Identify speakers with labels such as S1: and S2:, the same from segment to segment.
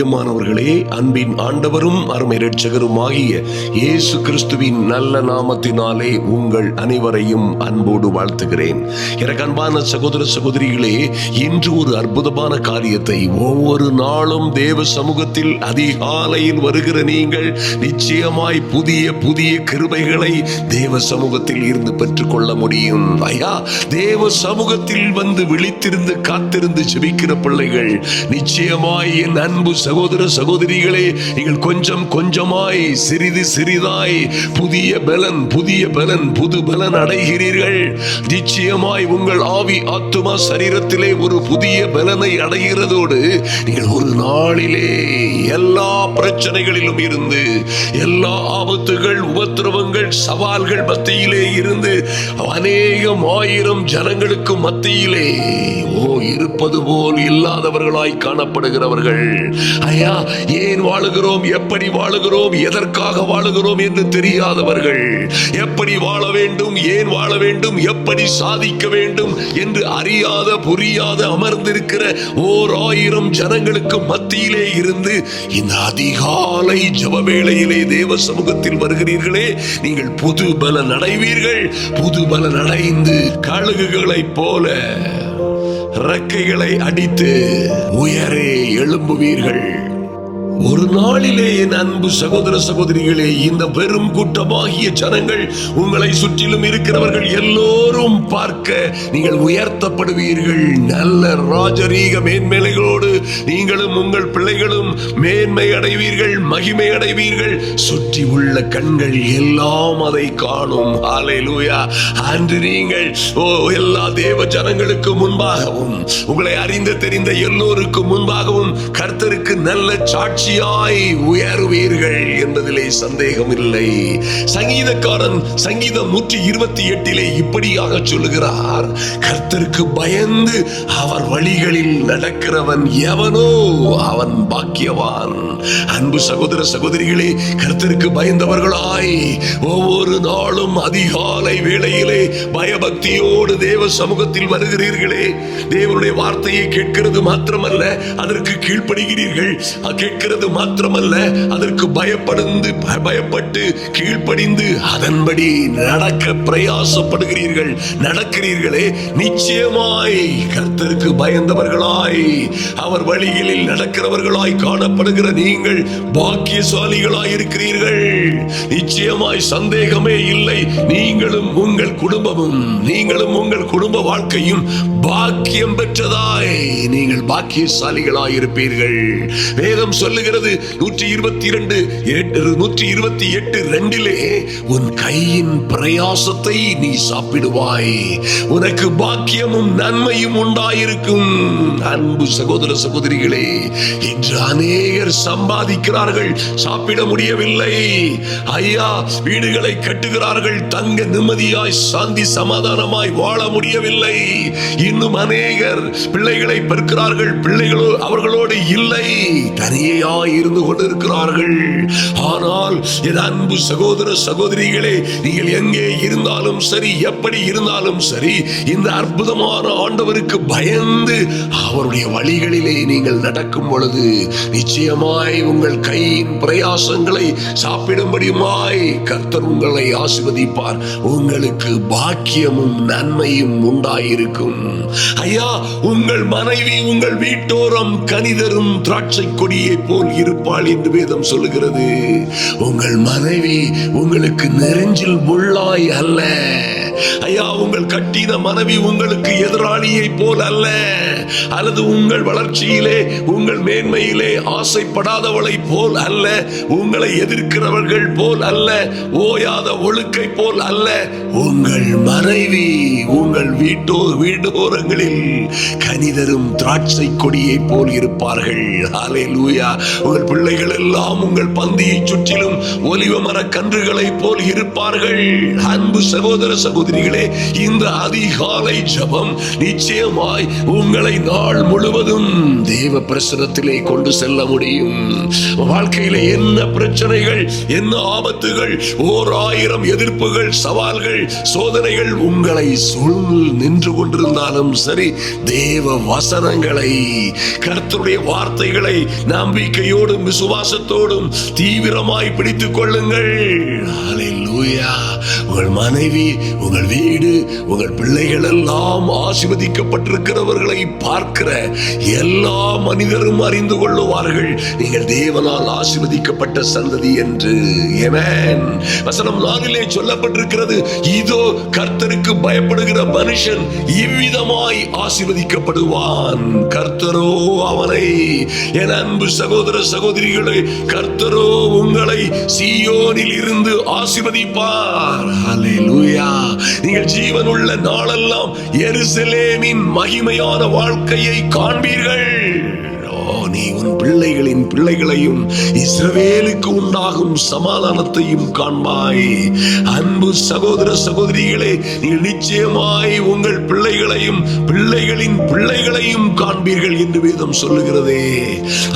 S1: பிரியமானவர்களே, அன்பின் ஆண்டவரும் அருமை இரட்சகருமாகிய இயேசு கிறிஸ்துவின் நல்ல நாமத்தினாலே உங்கள் அனைவரையும் அன்போடு வாழ்த்துகிறேன். எனக்கு அன்பான சகோதர சகோதரிகளே, இன்று ஒரு அற்புதமான காரியத்தை ஒவ்வொரு நாளும் தேவ சமூகத்தில் அதிகாலையில் வருகிற நீங்கள் நிச்சயமாய் புதிய புதிய கிருபைகளை தேவ சமூகத்தில் இருந்து பெற்றுக் கொள்ள முடியும். ஐயா, தேவ சமூகத்தில் வந்து விழித்திருந்து காத்திருந்து ஜெபிக்கிற பிள்ளைகள் நிச்சயமாய் என் அன்பு சகோதர சகோதரிகளே, நீங்கள் கொஞ்சம் கொஞ்சமாய் சிறிது சிறிதாய் புதிய பலன் புது பலன் அடைகிறீர்கள். நிச்சயமாய் உங்கள் ஆவி ஆத்துமா சரீரத்திலே ஒரு புதிய பலனை அடைகிறதோடு நீங்கள் ஒரு நாளிலே எல்லா பிரச்சனைகளிலும் இருந்து, எல்லா ஆபத்துகள் உபத்திரவங்கள் சவால்கள் மத்தியிலே இருந்து அநேகம் ஆயிரம் ஜனங்களுக்கு மத்தியிலே இருப்பது போல் இல்லாதவர்களாய் காணப்படுகிறவர்கள். ஐயா, ஏன் வாழுகிறோம், எப்படி வாழுகிறோம், எதற்காக வாழுகிறோம் என்று தெரியாதவர்கள், எப்படி வாழ வேண்டும், ஏன் வாழ வேண்டும், எப்படி சாதிக்க வேண்டும் என்று அறியாத புரியாத அமர்ந்திருக்கிற ஓர் ஆயிரம் ஜனங்களுக்கு மத்தியிலே இருந்து இந்த அதிகாலை ஜெப வேளையிலே தேவ சமூகத்தில் வருகிறீர்களே, நீங்கள் புது பலன் அடைவீர்கள். புது பலன் அடைந்து கழுகுகளைப் போல ரெக்கைகளை அடித்து உயரே எழும்புவீர்கள். ஒரு நாளிலே என் அன்பு சகோதர சகோதரிகளே, இந்த பெரும் கூட்டமாகிய ஜனங்கள், உங்களை சுற்றிலும் இருக்கிறவர்கள் எல்லோரும் பார்க்க நீங்கள் உயர்த்தப்படுவீர்கள். நல்ல ராஜரீக மேன்மைகளோடு நீங்களும் உங்கள் பிள்ளைகளும் மேன்மை அடைவீர்கள், மகிமை அடைவீர்கள். சுற்றி உள்ள கண்கள் எல்லாம் அதை காணும். ஹல்லேலூயா. அன்று நீங்கள் எல்லா தேவ ஜனங்களுக்கு முன்பாகவும், உங்களை அறிந்த தெரிந்த எல்லோருக்கும் முன்பாகவும் கர்த்தருக்கு நல்ல சாட்சி உயர்வீர்கள் என்பதிலே சந்தேகம் இல்லை. சங்கீதக்காரன் சங்கீதம் 128 இப்படியாக சொல்லுகிறார்: கர்த்தருக்கு பயந்து அவர் வழிகளில் நடக்கிறவன் எவனோ அவன் பாக்கியவான். அன்பு சகோதர சகோதரிகளே, கர்த்தருக்கு பயந்தவர்களாய் ஒவ்வொரு நாளும் அதிகாலை வேளையிலே பயபக்தியோடு தேவ சமூகத்தில் வருகிறீர்களே, தேவனுடைய வார்த்தையை கேட்கிறது மாத்திரமல்ல, அதற்கு கீழ்ப்படுகிறீர்கள். கேட்கிறது மாத்திரமல்ல, அதற்கு பயப்பட்டு கீழ்ப்படிந்து அதன்படி நடக்க பிரயாசப்படுகிறீர்கள், நடக்கிறீர்களே. நிச்சயமாய் கர்த்தருக்கு பயந்தவர்களாய் அவர் வழிகளில் நடக்கிறவர்களாய் காணப்படுகிற நீங்கள் பாக்கியசாலிகளாய் இருக்கிறீர்கள். நிச்சயமாய் சந்தேகமே இல்லை. நீங்களும் உங்கள் குடும்ப வாழ்க்கையும் பாக்கியம் பெற்றதாய் நீங்கள் பாக்கியசாலிகளாய் இருப்பீர்கள். வேதம் சொல்லுகிறது 128:2 உன் கையின் பிரயாசத்தை நீ சாப்பிடுவாய், உனக்கு பாக்கியமும் நன்மையும் உண்டாயிருக்கும். அன்பு சகோதர சகோதரிகளே, இன்று அநேகர் சம்பாதிக்கிறார்கள், சாப்பிட முடியவில்லை. ஐயா, வீடுகளை கட்டுகிறார்கள், தங்க நிம்மதியாய் சாந்தி சமாதானமாய் வாழ முடியவில்லை. இன்னும் அநேகர் பிள்ளைகளை பெறுகிறார்கள், பிள்ளைகளோ அவர்களோடு இல்லை, தனியா இருந்து கொண்டிருக்கிறார்கள். ஆனால் என் அன்பு சகோதர சகோதரிகளே, நீங்கள் எங்கே இருந்தாலும் சரி, எப்படி இருந்தாலும் சரி, இந்த அற்புதமான ஆண்டவருக்கு பயந்து அவருடைய வழிகளிலே நீங்கள் நடக்கும் பொழுது நிச்சயமாய் உங்கள் கையின் பிரயாசங்களை சாப்பிடும்படியுமாய் கர்த்தர் உங்களை ஆசீர்வதிப்பார். உங்களுக்கு பாக்கியமும் நன்மையும் உண்டாயிருக்கும். ஐயா, உங்கள் மனைவி உங்கள் வீட்டோரம் கனிதரும் திராட்சை கொடியை போல் இருப்பாள் என்று வேதம் சொல்லுகிறது. உங்கள் மனைவி உங்களுக்கு நெருஞ்சில் முள்ளாய் அல்ல. ஐயா, உங்கள் கட்டின மனைவி உங்களுக்கு எதிராளியை போல் அல்ல, அல்லது உங்கள் வளர்ச்சியிலே உங்கள் மேன்மையிலே ஆசைப்படாதவளை போல் அல்ல, உங்களை எதிர்க்கிறவர்கள் போல் அல்ல, ஓயாத ஒழுக்கை போல் அல்ல. உங்கள் மனைவி உங்கள் வீட்டோரங்களில் கனிதரும் திராட்சை கொடியை போல் இருப்பார்கள். ஹல்லேலூயா. உங்கள் பிள்ளைகள் எல்லாம் உங்கள் பந்தியை சுற்றிலும் ஒலிவ மர கன்றுகளை போல் இருப்பார்கள். அன்பு சகோதர சகோதரி, சகோதரிகளே, இந்த அதிகாலை ஜெபம் நிச்சயமாய் உங்களை நாள் முழுவதும் தேவ பிரசன்னத்திலே கொண்டு செல்ல முடியும். வாழ்க்கையில என்ன பிரச்சனைகள், என்ன ஆபத்துகள், 1000 எதிர்ப்புகள், சவால்கள், சோதனைகள் உங்களை சூழ் நின்று கொண்டிருந்தாலும் சரி, தேவ வசனங்களை, கர்த்தருடைய வார்த்தைகளை நம்பிக்கையோடும் விசுவாசத்தோடும் தீவிரமாய் பிடித்துக் கொள்ளுங்கள். ஹல்லேலூயா. உங்கள் மனைவி, உங்கள் வீடு, உங்கள் பிள்ளைகள் எல்லாம் ஆசீர்வதிக்கப்பட்டிருக்கிறவர்களை பார்க்கிற எல்லா மனிதரும் அறிந்து கொள்ளுவார்கள் நீங்கள் தேவனால் ஆசீர்வதிக்கப்பட்ட சந்ததி என்று. ஆமென். வசனம் 4 சொல்லப்பட்டிருக்கிறது, இதோ கர்த்தருக்கு பயப்படுகிற மனுஷன் இவ்விதமாய் ஆசீர்வதிக்கப்படுவான். கர்த்தரோ அவனை, என் அன்பு சகோதர சகோதரிகளே, கர்த்தரோ உங்களை சீயோனில் இருந்து ஆசீர்வதிப்பார். ஹல்லேலூயா. நீங்கள் ஜீவனுள்ள நாளெல்லாம் எருசலேமின் மகிமையான வாழ்க்கையை காண்பீர்கள். நீ உன் பிள்ளைகளின் பிள்ளைகளையும் இஸ்ரவேலுக்கு உண்டாகும் சமாதானத்தையும் காண்பாய். அன்பு சகோதர சகோதரிகளே, நீங்கள் நிச்சயமாய் உங்கள் பிள்ளைகளையும் பிள்ளைகளின் பிள்ளைகளையும் காண்பீர்கள் என்று வேதம் சொல்லுகிறதே.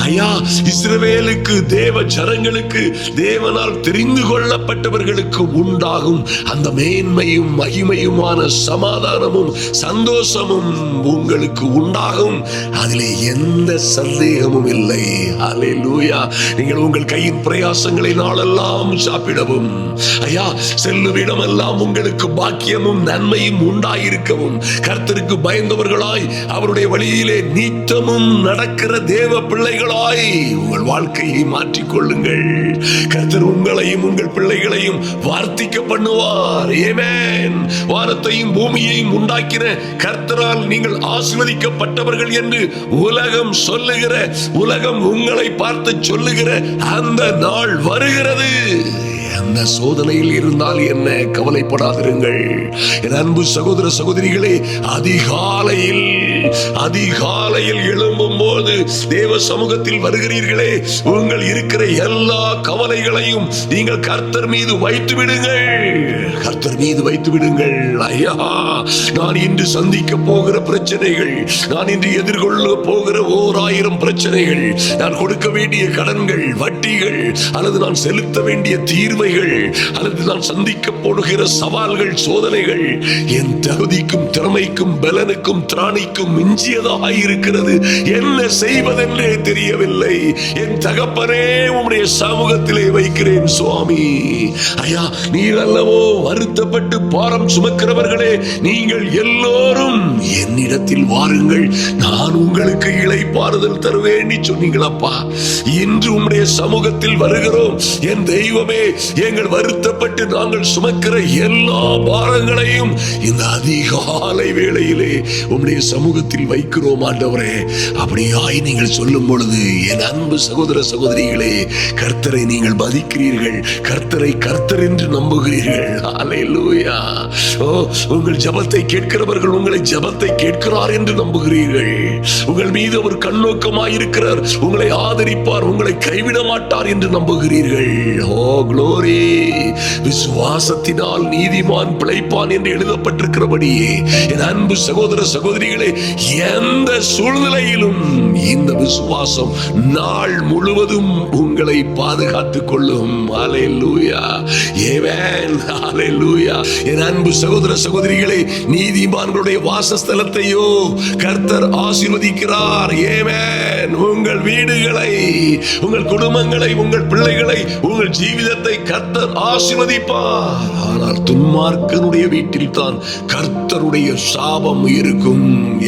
S1: ஐயா, இஸ்ரவேலுக்கு, தேவ ஜனங்களுக்கு, தேவனால் தெரிந்து கொள்ளப்பட்டவர்களுக்கு உண்டாகும் அந்த மேன்மையும் மகிமையுமான சமாதானமும் சந்தோஷமும் உங்களுக்கு உண்டாகும். அதிலே எந்த சந்தேகமும் இல்லை. ஹல்லேலூயா. நீங்கள் உங்கள் கையின் பிரயாசங்களை நாளெல்லாம் சாப்பிடவும், ஐயா, செல்லும் இடமெல்லாம் உங்களுக்கு பாக்கியமும் நன்மையும் உண்டாயிருக்கவும், கர்த்தருக்கு பயந்தவர்களாய் அவருடைய வழியிலே நித்தமும் நடக்கிற தேவ பிள்ளைகளாய் உங்கள் வாழ்க்கையை மாற்றிக்கொள்ளுங்கள். கர்த்தர் உங்களையும் உங்கள் பிள்ளைகளையும் வார்த்திக்க பண்ணுவார். ஆமென். வானத்தையும் பூமியையும் உண்டாக்கின கர்த்தரால் நீங்கள் ஆசீர்வதிக்கப்பட்டவர்கள் என்று உலகம் சொல்லுகிற, உலகம் உங்களை பார்த்து சொல்லுகிற அந்த நாள் வருகிறது. அந்த சோதனையில் இருந்தால் என்ன, கவலைப்படாதிருங்கள். என் அன்பு சகோதர சகோதரிகளே, அதிகாலையில் எழும்பும் போது தேவ சமூகத்தில் வருகிறீர்களே, உங்கள் இருக்கிற எல்லா கவலைகளையும் நீங்கள் கர்த்தர் மீது வைத்து விடுங்கள். கர்த்தர் மீது வைத்து விடுங்கள். ஐயா, நான் இன்று சந்திக்க போகிற பிரச்சனைகள், நான் இன்று எதிர்கொள்ள போகிற 1000 பிரச்சனைகள், நான் கொடுக்க வேண்டிய கடன்கள், வட்டிகள், அல்லது நான் செலுத்த வேண்டிய தீர்வைகள், அல்லது நான் சந்திக்க போடுகிற சவால்கள், சோதனைகள் என் தகுதிக்கும் திறமைக்கும் பலனுக்கும் திராணிக்கும் மிஞ்சியதாக இருக்கிறது. என்ன செய்வதென்றே தெரியவில்லை. என் தகப்பனே, உம்முடைய சமூகத்திலே வைக்கிறேன் சுவாமி. ஐயா, நீர் அல்லவோ வருத்தப்பட்டு பாரம் சுமக்கிறவர்களே, நீங்கள் எல்லோரும் என்னிடத்தில் வாருங்கள், நான் உங்களுக்கு இளைப்பாறுதல் தருவேன் சொன்னீங்களப்பா. இன்று உம்முடைய சமூகத்தில் வருகிறோம். என் தெய்வமே, எங்கள் வருத்தப்பட்டு நாங்கள் சுமக்கிற எல்லா பாரங்களையும் இந்த அதிகாலை வேளையிலே உம்முடைய சமூகத்தில் வைக்கிறோம் ஆண்டவரே. அப்படியாய் நீங்கள் சொல்லும் பொழுது என் அன்பு சகோதர சகோதரிகளே, கர்த்தரை நீங்கள் மதிக்கிறீர்கள், கர்த்தரை கர்த்தர் என்று நம்புகிறீர்கள். ஹல்லேலூயா. ஓ, உங்கள் ஜெபத்தை கேட்கிறவர்கள் உங்களை ஜெபத்தை கேட்கிறார் என்று நம்புகிறீர்கள். உங்கள் மீது அவர் கண்ணோக்கமாய் இருக்கிறார், உங்களை ஆதரிப்பார், உங்களை கைவிட மாட்டார் என்று நம்புகிறீர்கள். ஓ க்ளோரி. விசுவாசத்தினால் நீதிமான் பிழைப்பான் என்று எழுதப்பட்டிருக்கிறபடியே என் அன்பு சகோதர சகோதரிகளே, எந்த சூழ்நிலையிலும் இந்த விசுவாசம் நாள் முழுவதும் உங்களை பாதுகாத்துக் கொள்ளும். ஹல்லேலூயா. ஆமென். ஹல்லேலூயா. என் அன்பு சகோதர சகோதரிகளே, நீதிமான்களுடைய வாசஸ்தலத்தையோ கர்த்தர் ஆசீர்வதிக்கிறார். ஆமென். உங்கள் வீடுகளை, உங்கள் குடும்பங்களை, உங்கள் பிள்ளைகளை, உங்கள் ஜீவிதத்தை கர்த்தர் ஆசீர்வதிப்பார். ஆனால் துன்மார்க்கனுடைய வீட்டில் தான் கர்த்தருடைய சாபம் இருக்கும்.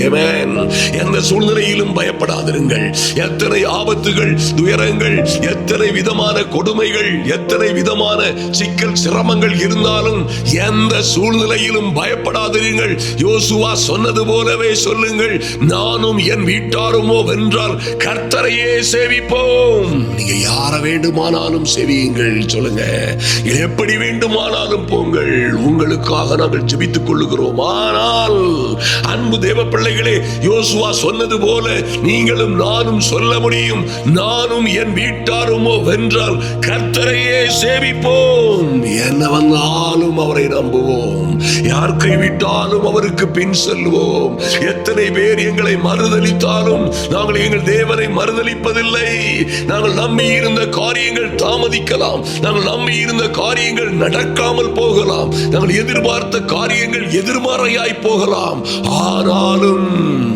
S1: ஆமென். எந்த சூழ்நிலையிலும் பயப்படாதிருங்கள். எத்தனை ஆபத்துகள், துயரங்கள், எத்தனை விதமான கொடுமைகள், எத்தனை விதமான சிக்கல் சிரமங்கள் இருந்தாலும் எந்த சூழ்நிலையிலும் பயப்படாதிருங்கள். யோசுவா சொன்னது போலவே சொல்லுங்கள், நானும் என் வீட்டாருமோ வென்றால் கர்த்தரையே சேவிப்போம். நீங்க யார வேண்டுமானாலும் சேவியுங்கள். சொல்லுங்க, எப்படி வேண்டுமானாலும் போங்கள், உங்களுக்காக நாங்கள் ஜெபித்துக் கொள்ளுகிறோமா? ஆனால் அன்பு தேவ பிள்ளைகளே, யோசுவா சொன்னது போல நீங்களும் நானும் சொல்ல முடியும். நானும் என் வீட்டாருமோ வென்றால் கர்த்தரையே சேவிப்போம், என்ன வந்தாலும் அவரை நம்புவோம், யார் கைவிட்டாலும் அவருக்கு பின் செல்வோம். எத்தனை பேர் எங்களை மறுதலித்தாலும் நாங்கள் எங்கள் தேவனை மறுதலிப்பதில்லை. நாங்கள் நம்பி இருந்த காரியங்கள் தாமதிக்கலாம், நாங்கள் நம்பி இருந்த காரியங்கள் நடக்காமல் போகலாம், நாங்கள் எதிர்பார்த்த காரியங்கள் எதிர்மறையாய் போகலாம். ஆனாலும்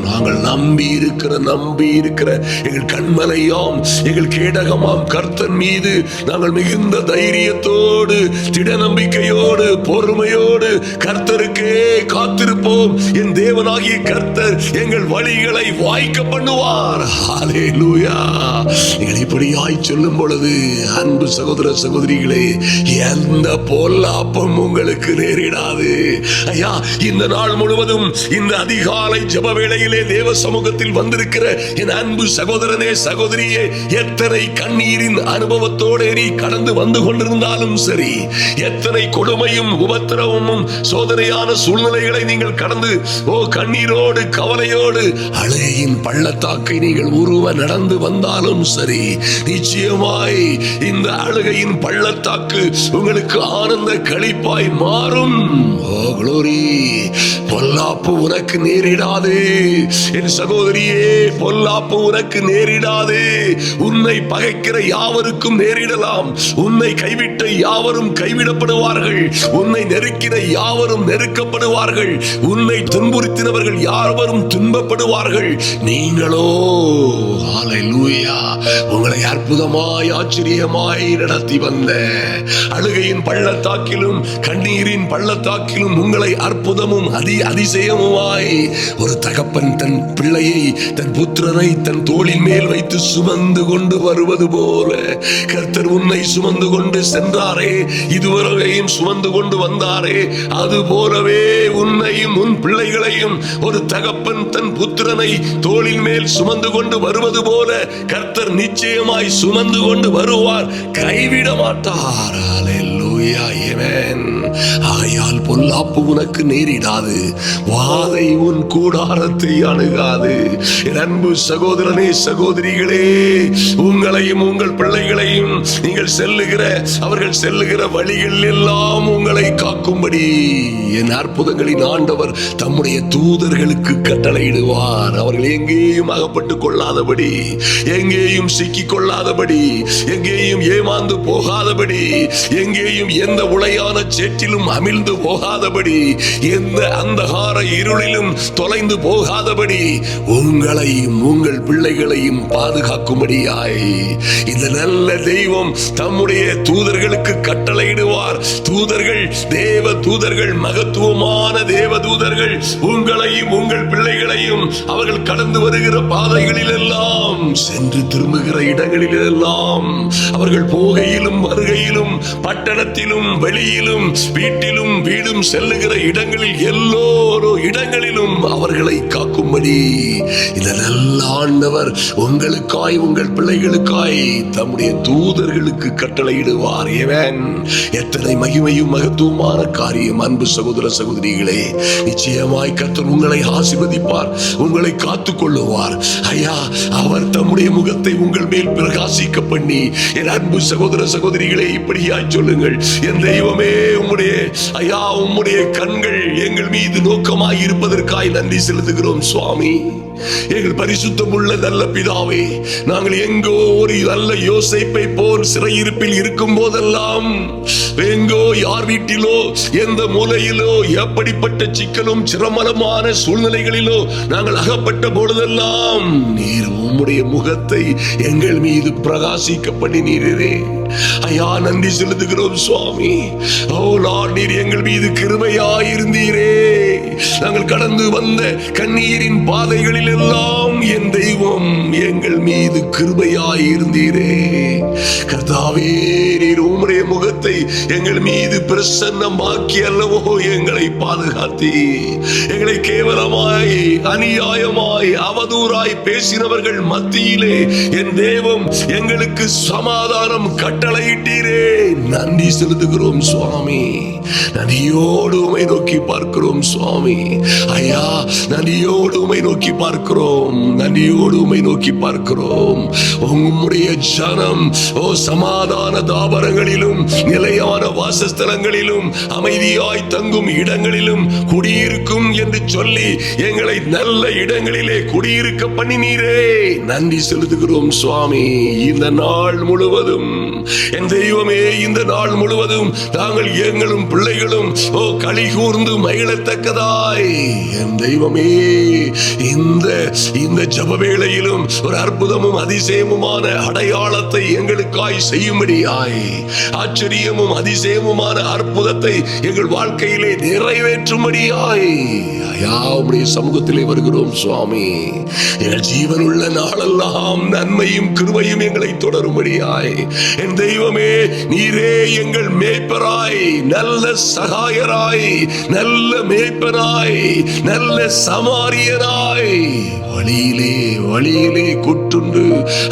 S1: நாங்கள் நம்பி இருக்கிற எங்கள் கண்மலையாம் எங்கள் கேடகமாம் கர்த்தர் மீது நாங்கள் மிகுந்த தைரியத்தோடு திட நம்பிக்கையோடு பொறுமையோடு கர்த்தருக்கே காத்திருப்போம். என் தேவனாகிய கர்த்தர் எங்கள் வழிகளை வாய்க்க பண்ணுவார். ஹல்லேலூயா. நீங்கள் இப்படியாய் சொல்லும் பொழுது அன்பு சகோதர சகோதரிகளே, எந்த பொல்லாப்பும் உங்களுக்கு நேரிடாது. ஐயா, இந்த நாள் முழுவதும் இந்த அதிகாலை ஜெப வேளையிலே தேவ சமூகத்தில் வந்திருக்கிற என் அன்பு சகோதரனே சகோதரியே, எத்தனை கண்ணீரின் அனுபவத்தோடு நீ கடந்து வந்து கொண்டிருந்தாலும் சரி, எத்தனை கொடுமையும் உபத்திரவமும் சோதனையான சூழ்நிலைகளை நீங்கள் கடந்து கண்ணீரோடு கவலையோடு அழுகையின் பள்ளத்தாக்கை நீங்கள் உருவ நடந்து வந்தாலும் சரி, நிச்சயமாய் இந்த அழுகையின் பள்ளத்தாக்கு உங்களுக்கு ஆனந்த களிப்பாய் மாறும். ஓ க்ளோரி. பொல்லாப்பு உனக்கு நேரிடாது என் சகோதரியே, பொல்லாப்பு உனக்கு நேரிடாது. உன்னை பகைக்கிற யாவருக்கும் நேரிடலாம், உன்னை கைவிட்ட யாவரும் கைவிடப்படுவார்கள், உன்னை நெருக்கிற யாவரும் நெருக்கப்படுவார்கள், உன்னை துன்புறுத்தினவர்கள் யாவரும் துன்பப்படுவார்கள். நீங்களோ ஹல்லேலூயா, உங்களை அற்புதமாய் ஆச்சரியமாய் நடத்தி வந்த அழுகையின் பள்ளத்தாக்கிலும் கண்ணீரின் பள்ளத்தாக்கிலும் உங்களை அற்புதமும் அதிசயமுமாய் ஒரு தகப்பன் தன் பிள்ளையை தன் புத்திரனை தன் தோளின் மேல் வைத்து சுமந்து கொண்டு வருவது போல கர்த்தர் உன்னை சுமந்து கொண்டு சென்றாரே, இதுவரையும் சுமந்து கொண்டு வந்தாரே, அது போலவே உன்னையும் உன் பிள்ளைகளையும் ஒரு தகப்பன் தன் புத்திரனை தோளின் மேல் சுமந்து கொண்டு வருவது போல கர்த்தர் நிச்சயமாய் சுமந்து கொண்டு வருவார், கைவிட மாட்டார். ஹல்லேலூயா. ஆமென். ஆகையால் பொல்லாப்பு உனக்கு நேரிடாது, வாதை உன் கூடாரத்தை அணுகாது. என் அன்பு சகோதரனே சகோதரிகளே, உங்களையும் உங்கள் பிள்ளைகளையும் நீங்கள் அவர்கள் செல்லுகிற வழிகள் எல்லாம் உங்களை காக்கும்படி என் அற்புதங்களின் ஆண்டவர் தம்முடைய தூதர்களுக்கு கட்டளையிடுவார். அவர்கள் எங்கேயும் அகப்பட்டுக் கொள்ளாதபடி, எங்கேயும் சிக்கிக் கொள்ளாதபடி, எங்கேயும் ஏமாந்து போகாதபடி, எங்கேயும் எந்த உளையான சேற்றிலும் அமிழ்ந்து போகாதபடி, எந்த அந்தகார இருளிலும் தொலைந்து போகாதபடி உங்களையும் உங்கள் பிள்ளைகளையும் பாதுகாக்கும்படியாய் இந்த நல்ல தெய்வம் தம்முடைய தூதர்களுக்கு கட்டளையிடுவார். தூதர்கள், தேவ தூதர்கள், மகத்துவமான தேவ தூதர்கள் உங்களையும் உங்கள் பிள்ளைகளையும் அவர்கள் கடந்து வருகிற பாதைகளில் எல்லாம், சென்று திரும்புகிற இடங்களில் எல்லாம், அவர்கள் போகையிலும் வருகையிலும், பட்டணத்திலும் வெளியிலும், வீட்டிலும் வீடும் செல்லுகிற இடங்களில் எல்லோரும் இடங்களிலும் அவர்களை காக்கும்படி இந்த நல்ல ஆண்டவர் உங்களுக்காய் உங்கள் பிள்ளைகளுக்காய் தம்முடைய தூதர்களுக்கு கட்டளையிடுவார். எத்தனை மகிமையும் மகத்துவமான காரியம் அன்பு சகோதர சகோதரிகளே. நிச்சயமாய் கர்த்தர் உங்களை ஆசீர்வதிப்பார், உங்களை காத்துக் கொள்ளுவார். ஐயா, அவர் தம்முடைய முகத்தை உங்கள் மேல் பிரகாசிக்க பண்ணி, என் அன்பு சகோதர சகோதரிகளே இப்படியாய் சொல்லுங்கள், என் தெய்வமே உம்முடைய கண்கள் எங்கள் மீது நோக்கமாய் இருப்பதற்காய் நன்றி செலுத்துகிறோம் சுவாமி. எங்கள் பரிசுத்தமுள்ள நல்ல பிதாவே, நாங்கள் எங்கோ ஒரு நல்ல யோசேப்பை போல் சிறையிருப்பில் இருக்கும் போதெல்லாம், எங்கோ யார் வீட்டிலோ எந்த மூலையிலோ எப்படிப்பட்ட சிக்கலும் சிரமமான சூழ்நிலைகளிலோ நாங்கள் அகப்பட்ட பொழுதெல்லாம் நீர் உம்முடைய முகத்தை எங்கள் மீது பிரகாசிக்க பண்ணினீரே. ஐயா, நன்றி செலுத்துகிறோம் சுவாமி. ஓ லார்ட், நீர் எங்கள் மீது கிருபையாயிருந்தீரே. நாங்கள் கடந்து வந்த கண்ணீரின் பாதைகளில் எல்லாம் என் தெய்வம் எங்கள் மீது கிருபையாயிருந்தீரே. கர்த்தாவே, நீர் உம்முடைய முகத்தை எங்கள் மீது பிரசன்னமாக்கி அல்லவோ எங்களை பாதுகாத்தி, எங்களை கேவலமாய் அநியாயமாய் அவதூறாய் பேசினவர்கள் மத்தியிலே என் தேவம் எங்களுக்கு சமாதானம் கட்டளையிட்டு விட்டீரே, நன்றி செலுத்துகிறோம் சுவாமி. நன்றியோடு உம்மை நோக்கி பார்க்கிறோம் சுவாமி. ஐயா, நன்றியோடு உம்மை நோக்கி பார்க்கிறோம், நன்றியோடு உம்மை நோக்கி பார்க்கிறோம். உம்முடைய ஜனம் சமாதான தாபரங்களிலும் நிலையான வாசஸ்தலங்களிலும் அமைதியாய் தங்கும் இடங்களிலும் குடியிருக்கும் என்று சொல்லி எங்களை நல்ல இடங்களிலே குடியிருக்க பண்ணினீரே, நன்றி செலுத்துகிறோம் சுவாமி. இந்த நாள் முழுவதும் என் தெய்வமே, இந்த நாள் முழுவதும் நாங்கள் எங்களும் பிள்ளைகளும் களி கூர்ந்து மகிழத்தக்கதாய் என் தெய்வமே இந்த ஜப வேளையிலும் ஒரு அற்புதமும் அதிசயமுமான அடையாளத்தை எங்களுக்காய் செய்யும்படியாய், ஆச்சரியமும் அதிசயமுமான அற்புதத்தை எங்கள் வாழ்க்கையிலே நிறைவேற்றும்படியாய் உம்முடைய சமூகத்திலே வருகிறோம் சுவாமி. எங்கள் ஜீவனுள்ள நாளெல்லாம் நன்மையும் கிருபையும் எங்களை தொடரும்படியாய் என் தெய்வமே, நீரே எங்கள் மேய்ப்பராய், நல்ல சகாயராய், நல்ல மேய்ப்பராய், நல்ல சமாரியராய், வழியிலே குற்றுண்டு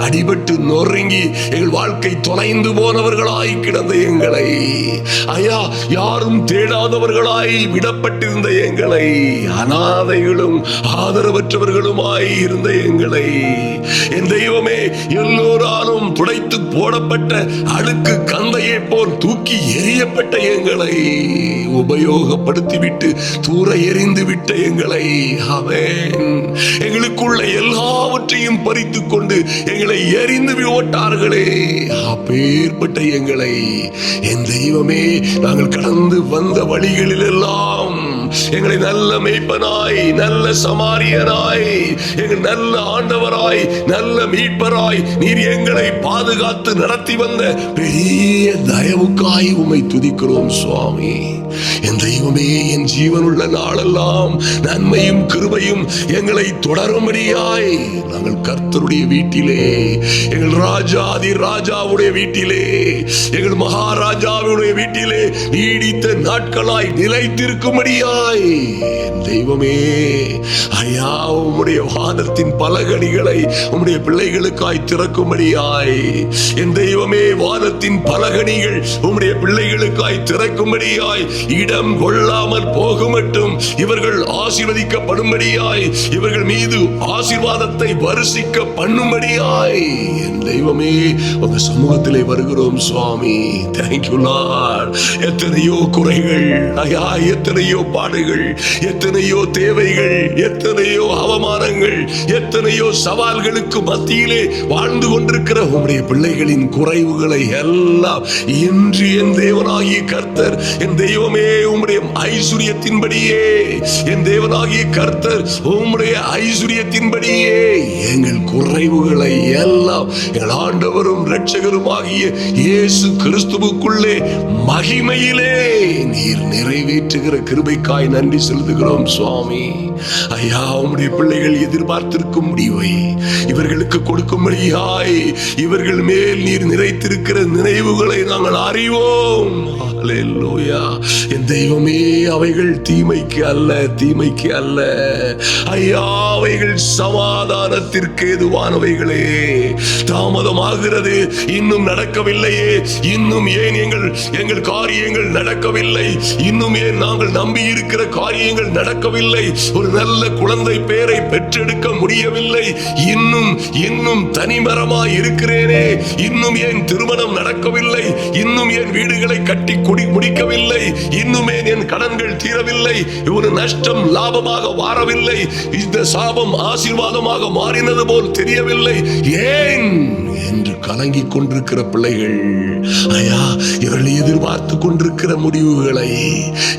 S1: அடிபட்டு நொறுங்கி எங்கள் வாழ்க்கை தொலைந்து போனவர்களாய் கிடந்த எங்களை, ஐயா, யாரும் தேடாதவர்களாய் விடப்பட்டிருந்த எங்களை, அனாதைகளும் ஆதரவற்றவர்களுமாய் இருந்த எங்களை, என் தெய்வமே, எல்லோராலும் துடைத்து போடப்பட்ட அழுக்கு கந்தையை போல் தூக்கி எறியப்பட்ட எங்களை, உபயோகப்படுத்திவிட்டு தூர எறிந்து விட்ட எங்களை, ஆமென், எங்களுக்குள்ள எல்லாவற்றையும் பறித்துக் கொண்டு எங்களை எறிந்து விட்டார்களே, அப்பேற்பட்ட எங்களை, என் தெய்வமே, நாங்கள் கடந்து வந்த வழிகளில் எல்லாம் எங்களை நல்ல மேய்ப்பனாய், நல்ல சமாரியனாய், எங்கள் நல்ல ஆண்டவராய், நல்ல மீட்பராய் நீர் எங்களை பாதுகாத்து நடத்தி வந்த பெரிய தயவுக்காய் உம்மை துதிக்கிறோம் சுவாமி. என் தெய்வமே, என் ஜீவனுள்ள நாளெல்லாம் நன்மையும் கிருபையும் எங்களை தொடரும்படியாய் நாங்கள் கர்த்தருடைய வீட்டிலே, எங்கள் ராஜாதி ராஜாவுடைய வீட்டிலே, எங்கள் மகாராஜாவுடைய வீட்டிலே நீடித்த நாட்களாய் நிலைத்திருக்கும்படியாய் என் தெய்வமே, ஐயா, உம்முடைய வானத்தின் பலகணிகளை உம்முடைய பிள்ளைகளுக்காய் திறக்கும்படியாய் என் தெய்வமே, வானத்தின் பலகணிகள் உம்முடைய பிள்ளைகளுக்காய் திறக்கும்படியாய் இடம் கொள்ளாமல் போகுமட்டும் இவர்கள் ஆசீர்வதிக்கப்படும்படியாய், இவர்கள் மீது ஆசீர்வாதத்தை வருஷிக்க பண்ணும்படியாய் என் தெய்வமே, உங்க சமூகத்திலே வருகிறோம் சுவாமி. Thank you Lord. எத்தனையோ குறைகள், ஐயா, எத்தனையோ பாடுகள், எத்தனையோ தேவைகள், எத்தனையோ அவமானங்கள், எத்தனையோ சவால்களுக்கு மத்தியிலே வாழ்ந்து கொண்டிருக்கிற உம்முடைய பிள்ளைகளின் குறைவுகளை எல்லாம் இன்று என் தேவனாகிய கர்த்தர், என் தெய்வமே, உம்முடைய ஐஸ்வரியத்தின்படியே, என் தேவனாகிய கர்த்தர் உம்முடைய ஐஸ்வரியத்தின்படியே எங்கள் குறைவுகளை எல்லாம் எங்கள் ஆண்டவரும் இரட்சகருமாகிய இயேசு கிறிஸ்துவுக்குள்ளே மகிமையிலே நீர் நிறைவேற்றுகிற கிருபைக்காய் நன்றி செலுத்துகிறோம் சுவாமி. ஐயா, உம்முடைய பிள்ளைகள் எதிர்பார்த்திருக்கும் முடிவை இவர்களுக்கு கொடுக்கும்படியாய் இவர்கள் மேல் நீர் நிறைத்திருக்கிற நினைவுகளை நாங்கள் அறிவோம். அல்லேலூயா. என் தெய்வமே, அவைகள் தீமைக்கு அல்ல, தீமைக்கு அல்ல ஐயா, அவைகள் சமாதானத்திற்கு ஏதுவானவைகளே. தாமதமாகிறது, இன்னும் நடக்கவில்லையே, இன்னும் ஏன் எங்கள் காரியங்கள் நடக்கவில்லை, இன்னும் ஏன் நாங்கள் நம்பி இருக்கிற காரியங்கள் நடக்கவில்லை, ஒரு நல்ல குழந்தை பேரை பெற்றெடுக்க முடியவில்லை, இன்னும் தனிமரமாய் இருக்கிறேனே, இன்னும் ஏன் திருமணம் நடக்கவில்லை, இன்னும் ஏன் வீடுகளை கட்டி முடிக்கவில்லை, இன்னுமே என் கடன்கள் தீரவில்லை, ஒரு நஷ்டம் லாபமாக மாறவில்லை, இந்த சாபம் ஆசீர்வாதமாக மாறினது போல் தெரியவில்லை, ஏன் என்று கலங்கிக் கொண்டிருக்கிற பிள்ளைகள், ஐயா, இவர்கள் எதிர்பார்த்து கொண்டிருக்கிற முடிவுகளை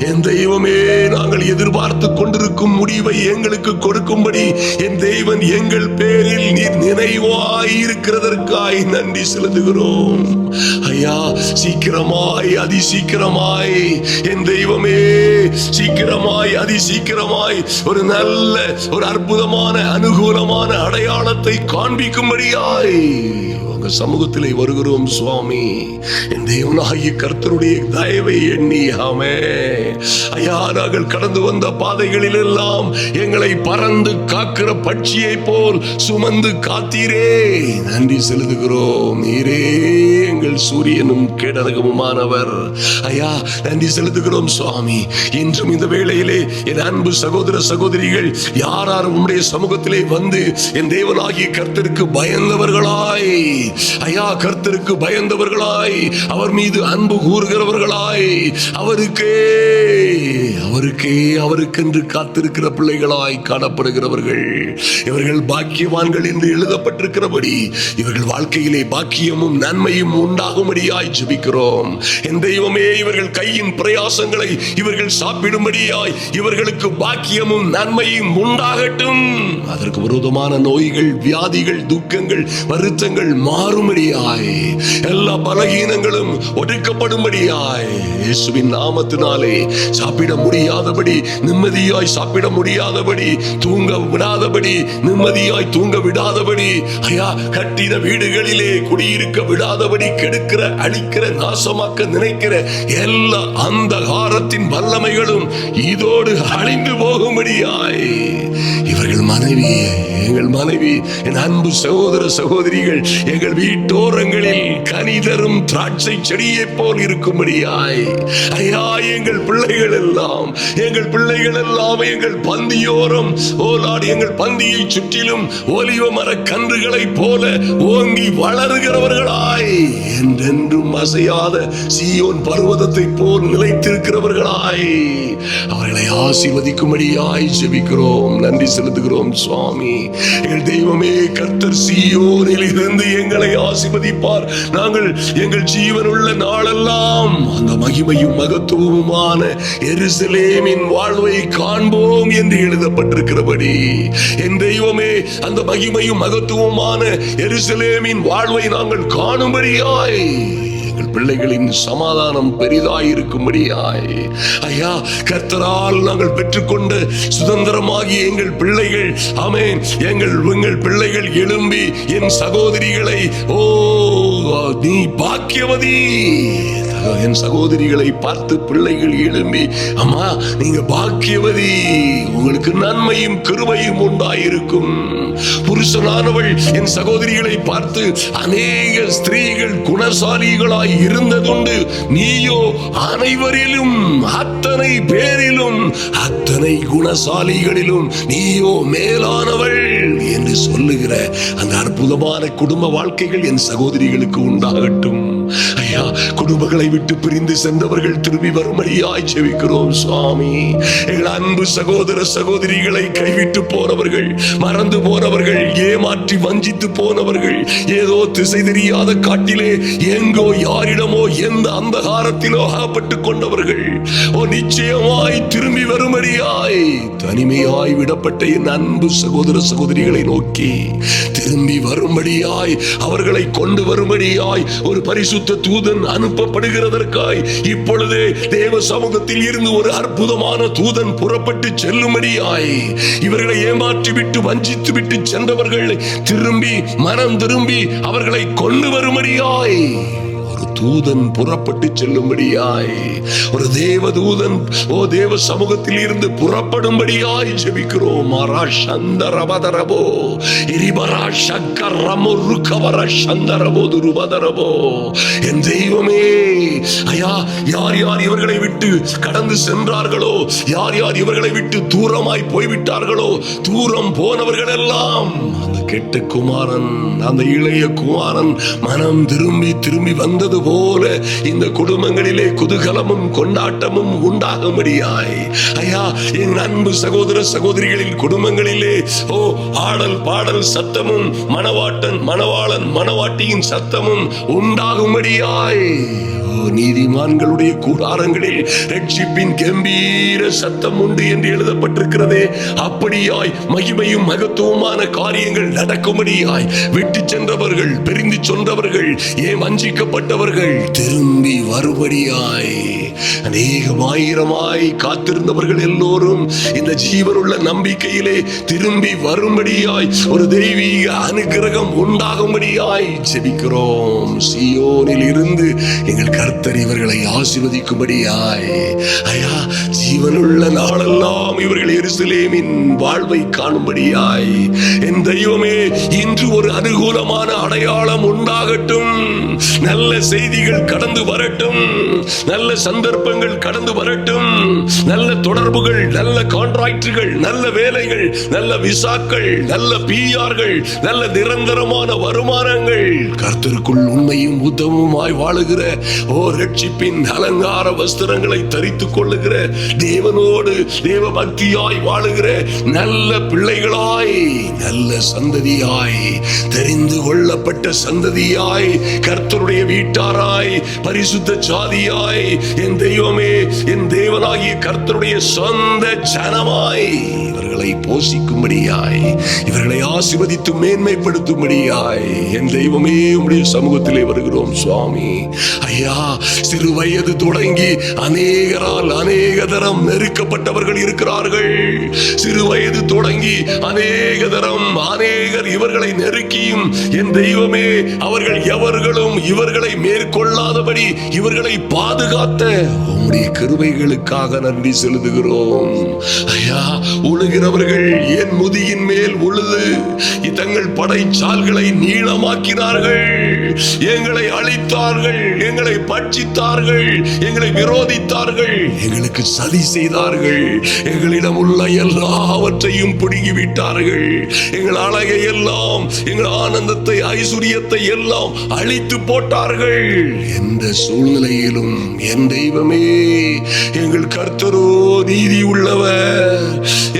S1: என் தெய்வமே, நாங்கள் எதிர்பார்த்து கொண்டிருக்கும் முடிவை எங்களுக்கு கொடுக்கும்படி என் தெய்வன் எங்கள் பேரில் நீர் நினைவாய் இருக்கிறதற்காய் நன்றி செலுத்துகிறோம். ஐயா, சீக்கிரமாய், அதிசீக்கிரமாய் என் தெய்வமே, சீக்கிரமாய், அதிசீக்கிரமாய் ஒரு நல்ல, ஒரு அற்புதமான, அனுகூலமான அடையாளத்தை காண்பிக்கும்படியாய் உங்க சமூகத்திலே வருகிறோம் சுவாமி. என் தேவனாகிய கர்த்தருடைய தயவை எண்ணி ஐயா, நாங்கள் கடந்து வந்த பாதைகளில் எல்லாம் எங்களை பறந்து காக்கிற பட்சியை போல் சுமந்து காத்தீரே, நன்றி செலுத்துகிறோம். நீரே எங்கள் சூரியனும் கேடகமுமானவர். ஐயா, நன்றி செலுத்துகிறோம் சுவாமி. இன்றும் இந்த வேளையிலே என் அன்பு சகோதர சகோதரிகள் யார் உம்முடைய சமூகத்திலே வந்து என் தேவனாகிய கர்த்தருக்கு பயந்தவர்களாய், ஐயா, கர்த்தருக்கு பயந்தவர்களாய், அவர் மீது அன்பு கூறுகிறவர்களாய், அவருக்கென்று காத்திருக்கிற பிள்ளைகளாய் காணப்படுகிறவர்கள், இவர்கள் பாக்கியவான்கள் என்று எழுதப்பட்டிருக்கிறபடி இவர்கள் வாழ்க்கையிலே பாக்கியமும் நன்மையும் உண்டாகும்படியாய் ஜெபிக்கிறோம். என் தெய்வமே, இவர்கள் கையின் பிரயாசங்களை இவர்கள் சாப்பிடும்படியாய் இவர்களுக்கு பாக்கியமும் நன்மையும் உண்டாகட்டும். அதற்கு விரோதமான நோய்கள், வியாதிகள், துக்கங்கள், வருத்தங்கள் மாறும்படியாய், எல்லா பலகீனங்களும் ஒடுக்கப்படும்படியாய் இயேசுவின் நாமத்தினாலே சாப்பிட முடியாதபடி, நிம்மதியாய் சாப்பிட முடியாதபடி, தூங்க விடாதபடி, நிம்மதியாய் தூங்க விடாதபடி, ஐயா, கட்டின வீடுகளிலே குடியிருக்க விடாதபடி கெடுக்கிற, அழிக்கிற, நாசமாக்க நினைக்கிற எல்லா அந்தகாரத்தின் வல்லமைகளும் இதோடு அழிந்து போகும்படியாய் இவர்கள் மனைவி, எங்கள் மனைவி, என் அன்பு சகோதர சகோதரிகள் எங்கள் வீட்டோரங்களில் கனி தரும் திராட்சை செடியை போல் இருக்கும்படியாய், ஐயா, எங்கள் பிள்ளைகள் எல்லாம் எங்கள் பந்தியோரம், எங்கள் பந்தியை சுற்றிலும் ஒலிவ மர கன்றுகளை போல ஓங்கி வளருகிறவர்களாய், என்றென்றும் அசையாத சீயோன் பர்வதத்தை போல் நிலைத்திருக்கிறவர்களாய் அவர்களை ஆசீர்வதிக்கும்படியாய் ஜெபிக்கிறோம். நன்றி செலுத்துகிறோம் சுவாமி. எங்கள் தெய்வமே, கர்த்தர் சீயோனில் இருந்து எங்களை ஆசீர்வதிப்பார். நாங்கள் எங்கள் ஜீவனுள்ள நாளெல்லாம் அந்த மகிமையும் மகத்துவமுமான எருசலேமின் வாழ்வை காண்போம் என்று எழுதப்பட்டிருக்கிறபடி, என் தெய்வமே, அந்த மகிமையும் மகத்துவமான எருசலேமின் வாழ்வை நாங்கள் காணும்படியாய் எங்கள் பிள்ளைகளின் சமாதானம் பெரிதாயிருக்கும்படியாய், ஐயா, கர்த்தரால் நாங்கள் பெற்றுக்கொண்ட சுதந்திரமாகிய எங்கள் பிள்ளைகள், ஆமென், எங்கள் பிள்ளைகள் எழும்பி என் சகோதரிகளை, ஓ நீ பாக்கியவதி, என் சகோதரிகளை பார்த்து பிள்ளைகள் எழும்பி, அம்மா நீங்க பாக்கியவதி, உங்களுக்கு நன்மையும் கிருபையும் உண்டாயிருக்கும். புருஷனானவள் என் சகோதரிகளை பார்த்து, அநேக ஸ்திரீகள் குணசாலிகளாய் இருந்ததுண்டு, நீயோ அனைவரிலும், அத்தனை பேரிலும், அத்தனை குணசாலிகளிலும் நீயோ மேலானவள் என்று சொல்லுகிற அந்த அற்புதமான குடும்ப வாழ்க்கைகள் என் சகோதரிகளுக்கு உண்டாகட்டும். ஐயா, குடும்பங்களை விட்டு பிரிந்து சென்றவர்கள் திரும்பி வரும்படியாய் ஜெபிக்கிறோம் சுவாமி. எங்கள் அன்பு சகோதர சகோதரிகளை கைவிட்டு போனவர்கள், மறந்து போனவர்கள், ஏமாற்றி வஞ்சித்து போனவர்கள், ஏதோ திசை தெரியாத காட்டிலே எங்கோ யாரிடமோ எந்த அந்தகாரத்திலோ அகப்பட்டுக் கொண்டவர்கள், நிச்சயமாய் திரும்பி வரும்படியாய் தனிமையாய் விடப்பட்ட என் அன்பு சகோதர சகோதரிகளை நோக்கி திரும்பி வரும்படியாய், அவர்களை கொண்டு வரும்படியாய் ஒரு பரிசுத்த தூதன் அனுப்பப்படுகிறதற்காய் இப்பொழுதே தேவ சமூகத்தில் இருந்து ஒரு அற்புதமான தூதன் புறப்பட்டு செல்லும்படியாய், இவர்களை ஏமாற்றி விட்டு வஞ்சித்து விட்டு சென்றவர்கள் திரும்பி மனம் திரும்பி அவர்களை கொண்டு வரும்படியாய் தூதன் புறப்பட்டு செல்லும்படியாய், ஒரு தேவ தூதன் தேவ சமூகத்தில் இருந்து புறப்படும்படியாய் ஜெபிக்கிறோம். என் தெய்வமே, ஐயா, யார் யார் இவர்களை விட்டு கடந்து சென்றார்களோ, யார் யார் இவர்களை விட்டு தூரமாய் போய்விட்டார்களோ, தூரம் போனவர்கள் எல்லாம் அந்த கெட்ட குமாரன், அந்த இளைய குமாரன் மனம் திரும்பி வந்தது போல இந்த குடும்பங்களிலே குதூகலமும் கொண்டாட்டமும் உண்டாகும்படியாய், ஐயா, என் அன்பு சகோதர சகோதரிகளின் குடும்பங்களிலே ஆடல் பாடல் சத்தமும், மணவாளன் மணவாட்டியின் சத்தமும் உண்டாகும்படியாய், நீதிமான்களுடைய கூடாரங்களில் ரட்சிப்பின் கம்பீர சத்தம் உண்டு என்று எழுதப்பட்டிருக்கிறதே, அப்படியாய் மகிமையும் மகத்துவமான காரியங்கள் நடக்கும்படியாய் விட்டு சென்றவர்கள், பிரிந்து சொன்னவர்கள், வஞ்சிக்கப்பட்டவர்கள் திரும்பி வரும்படியாய் ஆயிரமாய் காத்திருந்தவர்கள் எல்லோரும் இந்த ஜீவனுள்ள நம்பிக்கையிலே திரும்பி வரும்படியாய் ஒரு தெய்வீக அனுக்கிரகம் உண்டாகும்படியாய் ஜெபிக்கிறோம். சீயோனில் இருந்து எங்கள் கர்த்தர் இவர்களை ஆசீர்வதிக்கும்படியாய் ஐயா, ஜீவனுள்ள நாளெல்லாம் இவர்கள் எருசலேமின் வாழ்வை காணும்படியாய் என் தெய்வமே இன்று ஒரு அனுகூலமான அடையாளம் உண்டாகட்டும். நல்ல செய்திகள் கடந்து வரட்டும், நல்ல சந்தர்ப்பங்கள் கடந்து வரட்டும், நல்ல தொடர்புகள், நல்ல கான்ட்ராக்டுகள், நல்ல வேலைகள், நல்ல விசாக்கள், நல்ல பிஆர்கள், நல்ல நிரந்தரமான வருமானங்கள், கர்த்தருக்குள் உண்மையும் உத்தமமாய் வாழுகிற ரட்சிப்பின் அலங்கார வஸ்திரங்களை தரித்துக் கொள்ளுகிற தேவனோடு தேவ பக்தியாய் வாழுகிற நல்ல பிள்ளைகளாய், நல்ல சந்ததியாய், தெரிந்து கொள்ளப்பட்ட சந்ததியாய், கர்த்தருடைய வீட்டாராய், பரிசுத்த ஜாதியாய், என் தெய்வமே என் தேவனாகிய கர்த்தருடைய சொந்த ஜனமாய் இவர்களை போஷிக்கும்படியாய், இவர்களை ஆசீர்வதித்து மேன்மைப்படுத்தும்படியாய் என் தெய்வமே உம்முடைய சமூகத்திலே வருகிறோம் சுவாமி. ஐயா, சிறு வயது தொடங்கி அநேகரால் அநேக தரம் நெருக்கப்பட்டவர்கள் இருக்கிறார்கள். சிறு வயது தொடங்கி அநேக தரம் அநேகர் இவர்களை நெருக்கியும் என் தெய்வமே அவர்கள் எவர்களும் இவர்களை மேற்கொள்ளாதபடி இவர்களை பாதுகாத்த உம்முடைய கிருபைகளுக்காக நன்றி செலுத்துகிறோம். ஐயா, உழுகிறவர்கள் என் முதியின் மேல் உழுது தங்கள் படைச்சால்களை நீளமாக்கினார்கள், எங்களை அழித்தார்கள், எங்களை பட்சித்தார்கள், எங்களை விரோதித்தார்கள், எங்களுக்கு சதி செய்தார்கள், எங்களிடம் உள்ள எல்லாவற்றையும் பிடுங்கிவிட்டார்கள், எங்கள் அழகை எல்லாம், எங்கள் ஆனந்தத்தை, ஐஸ்வர்யத்தை எல்லாம் அழித்து போட்டார்கள். எந்த சூழ்நிலையிலும் என் தெய்வமே எங்கள் கர்த்தரோ நீதி உள்ளவர்,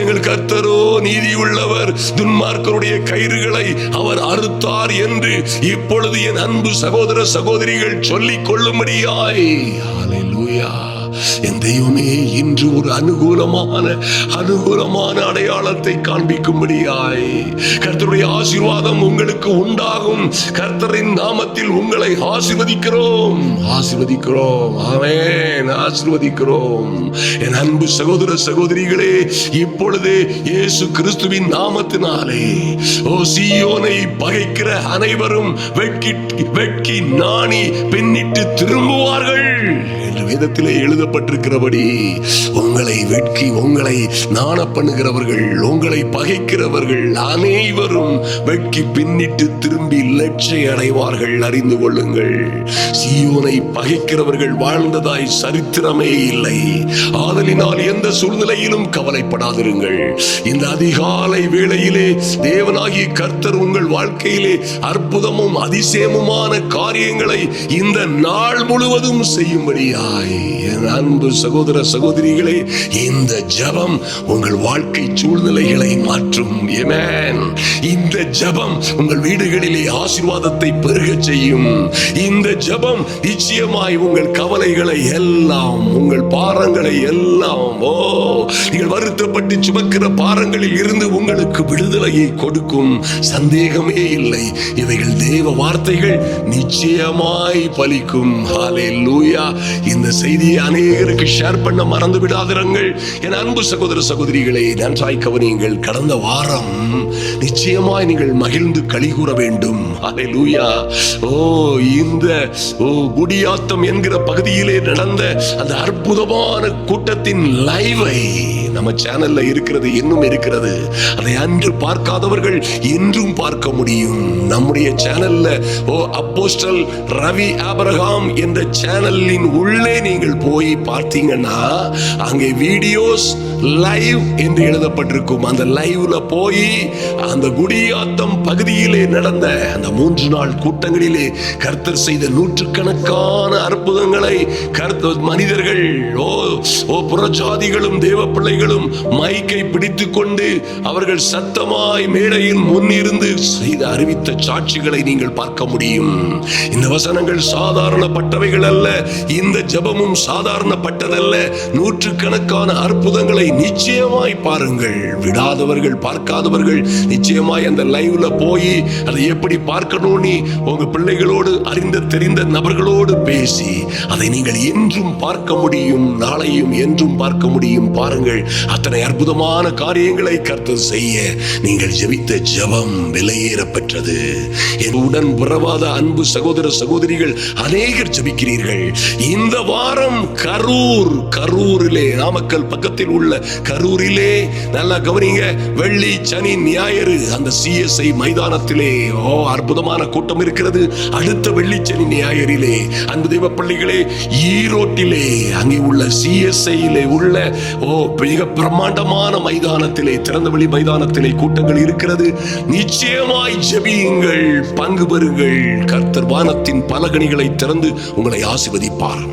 S1: எங்கள் கர்த்தரோ நீதி உள்ளவர், துன்மார்க்கருடைய கயிறுகளை அவர் அறுத்தார் என்று இப்பொழுது என் அன்பு சகோதர சகோதரிகள் சொல்லிக் கொள்ளும்படியாய் ஹல்லேலூயா. என் தெய்வமே இன்று ஒரு அனுகூலமான அடையாளத்தை காண்பிக்கும்படியாய் கர்த்தருடைய ஆசீர்வாதம் உங்களுக்கு உண்டாகும். கர்த்தரின் நாமத்தில் உங்களை ஆசீர்வதிக்கிறோம், ஆசீர்வதிக்கிறோம். ஆமென், ஆசீர்வதிக்கிறோம். என் அன்பு சகோதர சகோதரிகளே, இப்பொழுதே இயேசு கிறிஸ்துவின் நாமத்தினாலே சீயோனை பகைக்கிற அனைவரும் வெட்கி நாணி பின்னிட்டு திரும்புவார்கள் என்று வேதத்திலே எழுதப்பட்டிருக்கிறபடி உங்களை வெட்கி உங்களை நாண பண்ணுகிறவர்கள், உங்களை பகைக்கிறவர்கள் அனைவரும் வெட்கி பின்னிட்டு திரும்பி லட்சிய அடைவார்கள். அறிந்து கொள்ளுங்கள், சீயோனை பகைக்கிறவர்கள் வாழ்ந்ததாய் சரித்திரமே இல்லை. ஆதலினால் எந்த சூழ்நிலையிலும் கவலைப்படாதிருங்கள். இந்த அதிகாலை வேளையிலே தேவனாகிய கர்த்தர் உங்கள் வாழ்க்கையிலே அற்புதமும் அதிசயமுமான காரியங்களை இந்த நாள் முழுவதும் செய்யும்படியாய் என் அன்பு சகோதர சகோதரிகளே, இந்த ஜெபம் உங்கள் வாழ்க்கை சூழ்நிலைகளை மாற்றும். ஆமென். இந்த ஜெபம் உங்கள் வீடுகளிலே ஆசீர்வாதத்தை பெருக செய்யும். இந்த ஜெபம் நிச்சயமாய் உங்கள் கவலைகளை எல்லாம், உங்கள் பாரங்களை எல்லாம், நீங்கள் வருத்தப்பட்டு சுமக்கிற பாரங்களில் இருந்து உங்களுக்கு விடுதலையை கொடுக்கும். சந்தேகமே இல்லை, இவைகள் தேவ வார்த்தைகள் நிச்சயமாய் பலிக்கும். ஹல்லேலூயா. இந்த செய்தியை அநேகருக்கு ஷேர் பண்ண மறந்து விடாதிருங்கள். என் அன்பு சகோதர சகோதரிகளே, நன்றாய் கவனியுங்கள். கடந்த வாரம் நிச்சயமாய் நீங்கள் மகிழ்ந்து களி கூற வேண்டும். ஹல்லேலூயா. இந்த குடியாத்தம் என்கிற பகுதியிலே நடந்த அந்த அற்புதமான கூட்டத்தின் லைவை நம்ம சேனல்ல இருக்கிறது, இன்னும் இருக்கிறது. அதை அன்று பார்க்காதவர்கள் இன்றும் பார்க்க முடியும். நம்முடைய சேனல்ல அப்போஸ்தலர் ரவி ஆபிரகாம் என்ற சேனலின் உள்ளே நீங்கள் போய் பார்த்தீங்கன்னா அங்கே வீடியோஸ் லைவ் என்று எழுதப்பட்டிருக்கும். அந்த லைவ்ல போய் அந்த குடியாத்தம் பகுதியிலே நடந்த அந்த 3 நாள் கூட்டங்களிலே கர்த்தர் செய்த நூற்றுக்கணக்கான அற்புதங்களை மனிதர்கள் புறஜாதிகளும் தேவ பிள்ளைகளும் மைக்கை பிடித்துக் கொண்டு அவர்கள் சத்தமாய் மேடையில் முன்னிருந்து செய்த அறிவித்த சாட்சிகளை நீங்கள் பார்க்க முடியும். இந்த வசனங்கள் சாதாரணப்பட்டவைகள் அல்ல. இந்த ஜெபமும் சாதாரணப்பட்டதல்ல. நூற்றுக்கணக்கான அற்புதங்களை நிச்சயமாய் பாருங்கள். விடாதவர்கள், பார்க்காதவர்கள் நிச்சயமாய் அந்த லைவ்ல போய் அதை எப்படி பார்க்கணும்னு உங்க பிள்ளைகளோடு, அறிந்த தெரிந்த நபர்களோடு பேசி அதை நீங்கள் என்றும் பார்க்க முடியும். நாளையும் என்றும் பார்க்க முடியும். பாருங்கள், அத்தனை அற்புதமான காரியங்களை கர்த்தர் செய்ய நீங்கள் ஜெபித்த ஜெபம் விலையேற பெற்றது. என் உடன் உறவாத அன்பு சகோதர சகோதரிகள் அநேகர் ஜெபிக்கிறீர்கள். இந்த வாரம் கரூரிலே, நாமக்கல் பக்கத்தில் உள்ள கரூரிலே, நல்லா கவனிங்க, வெள்ளி சனி ஞாயிறு அந்த CSI மைதானத்திலே அற்புதமான கூட்டம் இருக்கிறது. அடுத்த வெள்ளி சனி ஞாயிறிலே அன்பு தெய்வ பிள்ளைகளே, ஈரோட்டிலே அங்கே உள்ள CSIயிலே உள்ள மிக பிரம்மாண்டமான மைதானத்திலே, திறந்தவெளி மைதானத்திலே கூட்டங்கள் இருக்கிறது. நிச்சயமாய் ஜெபியுங்கள், பங்கு பெறுங்கள். கர்த்தர் வானத்தின் பலகணிகளை திறந்து உங்களை ஆசீர்வதிப்பார்.